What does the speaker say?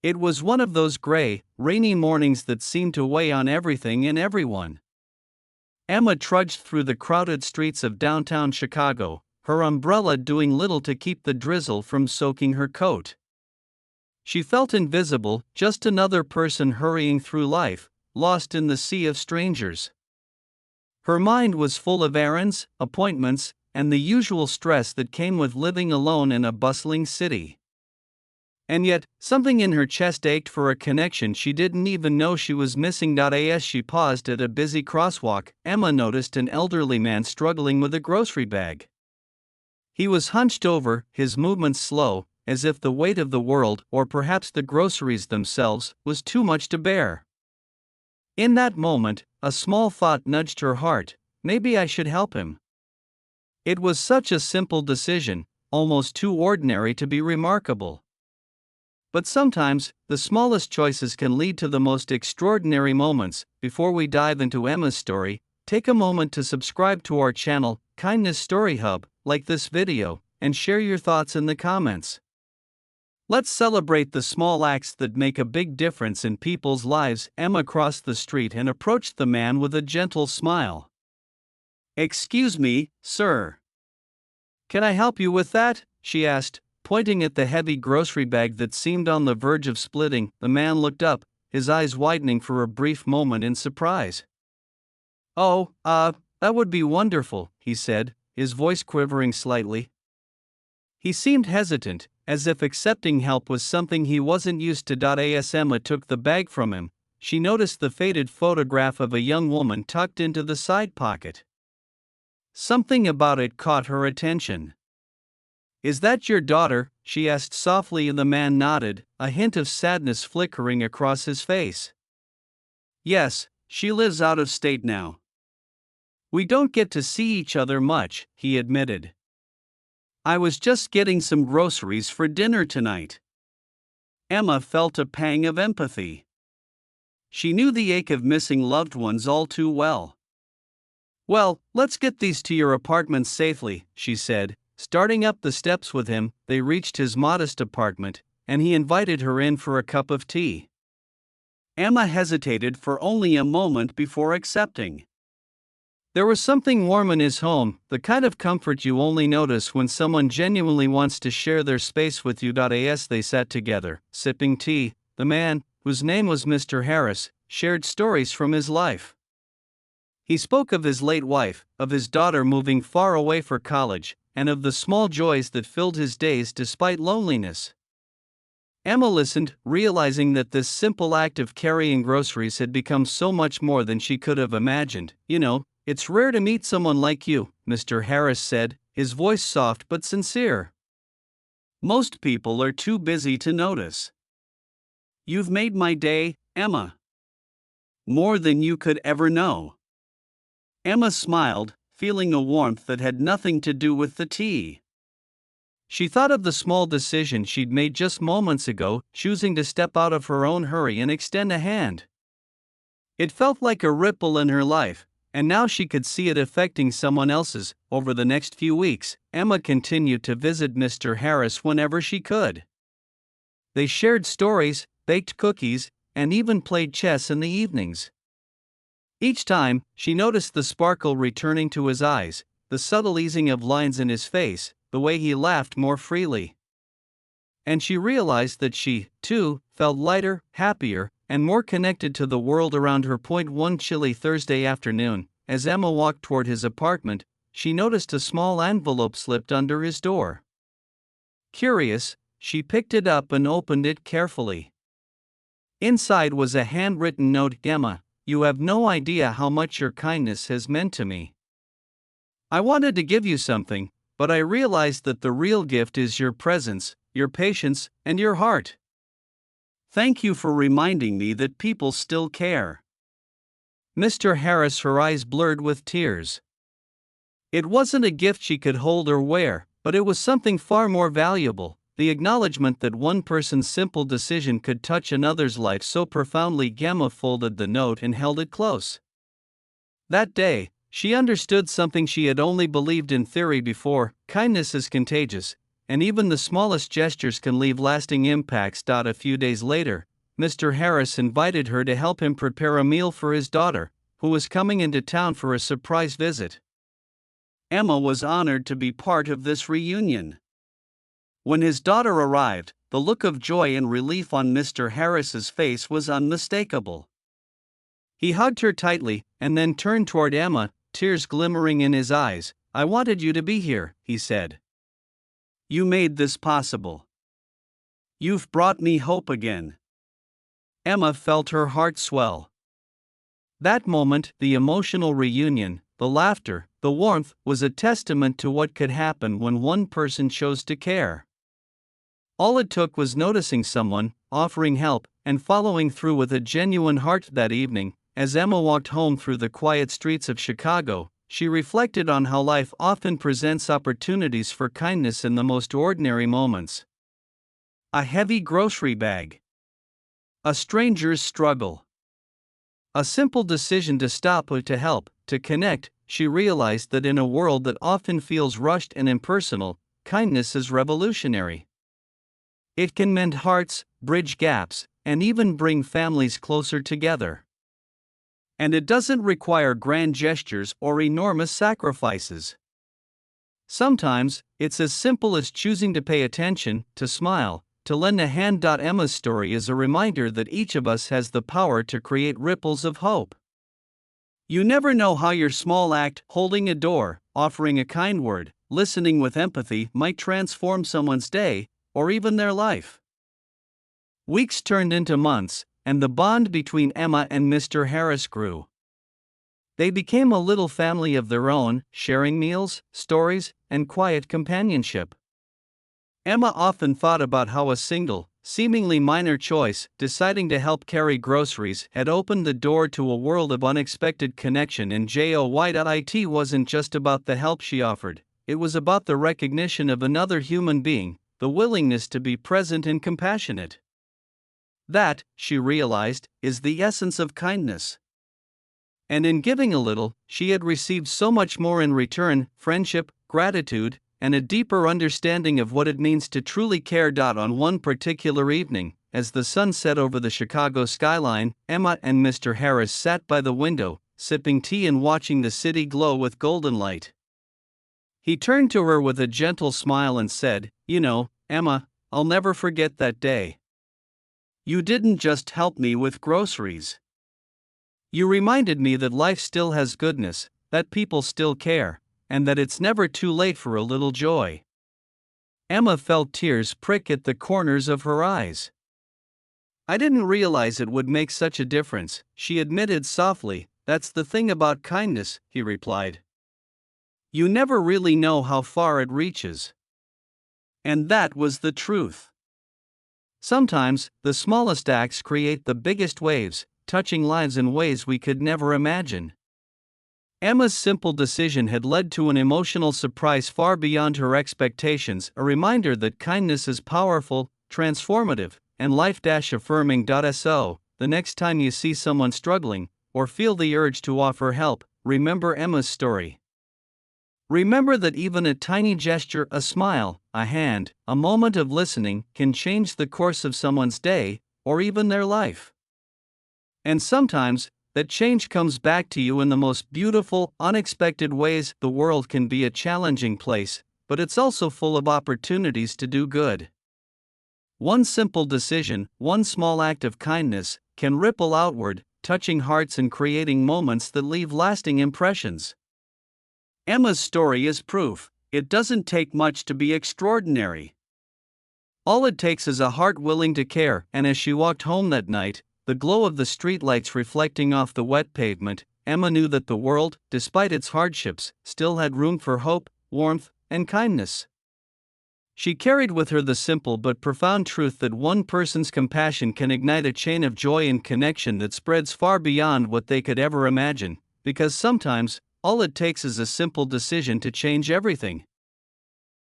It was one of those gray, rainy mornings that seemed to weigh on everything and everyone. Emma trudged through the crowded streets of downtown Chicago, her umbrella doing little to keep the drizzle from soaking her coat. She felt invisible, just another person hurrying through life, lost in the sea of strangers. Her mind was full of errands, appointments, and the usual stress that came with living alone in a bustling city. And yet, something in her chest ached for a connection she didn't even know she was missing. As she paused at a busy crosswalk, Emma noticed an elderly man struggling with a grocery bag. He was hunched over, his movements slow, as if the weight of the world, or perhaps the groceries themselves, was too much to bear. In that moment, a small thought nudged her heart: maybe I should help him. It was such a simple decision, almost too ordinary to be remarkable. But sometimes, the smallest choices can lead to the most extraordinary moments. Before we dive into Emma's story, take a moment to subscribe to our channel, Kindness Story Hub, like this video, and share your thoughts in the comments. Let's celebrate the small acts that make a big difference in people's lives. Emma crossed the street and approached the man with a gentle smile. "Excuse me, sir. Can I help you with that?" she asked, pointing at the heavy grocery bag that seemed on the verge of splitting. The man looked up, his eyes widening for a brief moment in surprise. "Oh, that would be wonderful," he said, his voice quivering slightly. He seemed hesitant, as if accepting help was something he wasn't used to. As Emma took the bag from him, she noticed the faded photograph of a young woman tucked into the side pocket. Something about it caught her attention. "Is that your daughter?" she asked softly, and the man nodded, a hint of sadness flickering across his face. "Yes, she lives out of state now. We don't get to see each other much," he admitted. "I was just getting some groceries for dinner tonight." Emma felt a pang of empathy. She knew the ache of missing loved ones all too well. "Well, let's get these to your apartment safely," she said, starting up the steps with him. They reached his modest apartment, and he invited her in for a cup of tea. Emma hesitated for only a moment before accepting. There was something warm in his home, the kind of comfort you only notice when someone genuinely wants to share their space with you. As they sat together, sipping tea, the man, whose name was Mr. Harris, shared stories from his life. He spoke of his late wife, of his daughter moving far away for college, and of the small joys that filled his days despite loneliness. Emma listened, realizing that this simple act of carrying groceries had become so much more than she could have imagined. "It's rare to meet someone like you," Mr. Harris said, his voice soft but sincere. "Most people are too busy to notice. You've made my day, Emma. More than you could ever know." Emma smiled, feeling a warmth that had nothing to do with the tea. She thought of the small decision she'd made just moments ago, choosing to step out of her own hurry and extend a hand. It felt like a ripple in her life, and now she could see it affecting someone else's. Over the next few weeks, Emma continued to visit Mr. Harris whenever she could. They shared stories, baked cookies, and even played chess in the evenings. Each time, she noticed the sparkle returning to his eyes, the subtle easing of lines in his face, the way he laughed more freely. And she realized that she, too, felt lighter, happier, and more connected to the world around her. One chilly Thursday afternoon, as Emma walked toward his apartment, she noticed a small envelope slipped under his door. Curious, she picked it up and opened it carefully. Inside was a handwritten note: "Emma, you have no idea how much your kindness has meant to me. I wanted to give you something, but I realized that the real gift is your presence, your patience, and your heart. Thank you for reminding me that people still care." Mr. Harris, her eyes blurred with tears. It wasn't a gift she could hold or wear, but it was something far more valuable, the acknowledgement that one person's simple decision could touch another's life so profoundly. Emma folded the note and held it close. That day, she understood something she had only believed in theory before: kindness is contagious, and even the smallest gestures can leave lasting impacts. A few days later, Mr. Harris invited her to help him prepare a meal for his daughter, who was coming into town for a surprise visit. Emma was honored to be part of this reunion. When his daughter arrived, the look of joy and relief on Mr. Harris's face was unmistakable. He hugged her tightly and then turned toward Emma, tears glimmering in his eyes. "I wanted you to be here," he said. "You made this possible. You've brought me hope again." Emma felt her heart swell. That moment, the emotional reunion, the laughter, the warmth, was a testament to what could happen when one person chose to care. All it took was noticing someone, offering help, and following through with a genuine heart. That evening, as Emma walked home through the quiet streets of Chicago, she reflected on how life often presents opportunities for kindness in the most ordinary moments. A heavy grocery bag. A stranger's struggle. A simple decision to stop or to help, to connect. She realized that in a world that often feels rushed and impersonal, kindness is revolutionary. It can mend hearts, bridge gaps, and even bring families closer together. And it doesn't require grand gestures or enormous sacrifices. Sometimes, it's as simple as choosing to pay attention, to smile, to lend a hand. Emma's story is a reminder that each of us has the power to create ripples of hope. You never know how your small act, holding a door, offering a kind word, listening with empathy, might transform someone's day, or even their life. Weeks turned into months, and the bond between Emma and Mr. Harris grew. They became a little family of their own, sharing meals, stories, and quiet companionship. Emma often thought about how a single, seemingly minor choice, deciding to help carry groceries, had opened the door to a world of unexpected connection. And it wasn't just about the help she offered, it was about the recognition of another human being, the willingness to be present and compassionate. That, she realized, is the essence of kindness. And in giving a little, she had received so much more in return: friendship, gratitude, and a deeper understanding of what it means to truly care. On one particular evening, as the sun set over the Chicago skyline, Emma and Mr. Harris sat by the window, sipping tea and watching the city glow with golden light. He turned to her with a gentle smile and said, "You know, Emma, I'll never forget that day. You didn't just help me with groceries. You reminded me that life still has goodness, that people still care, and that it's never too late for a little joy." Emma felt tears prick at the corners of her eyes. "I didn't realize it would make such a difference," she admitted softly. "That's the thing about kindness," he replied. "You never really know how far it reaches." And that was the truth. Sometimes, the smallest acts create the biggest waves, touching lives in ways we could never imagine. Emma's simple decision had led to an emotional surprise far beyond her expectations, a reminder that kindness is powerful, transformative, and life-affirming. So, the next time you see someone struggling, or feel the urge to offer help, remember Emma's story. Remember that even a tiny gesture, a smile, a hand, a moment of listening, can change the course of someone's day, or even their life. And sometimes, that change comes back to you in the most beautiful, unexpected ways. The world can be a challenging place, but it's also full of opportunities to do good. One simple decision, one small act of kindness, can ripple outward, touching hearts and creating moments that leave lasting impressions. Emma's story is proof. It doesn't take much to be extraordinary. All it takes is a heart willing to care. And as she walked home that night, the glow of the streetlights reflecting off the wet pavement, Emma knew that the world, despite its hardships, still had room for hope, warmth, and kindness. She carried with her the simple but profound truth that one person's compassion can ignite a chain of joy and connection that spreads far beyond what they could ever imagine, because sometimes, all it takes is a simple decision to change everything.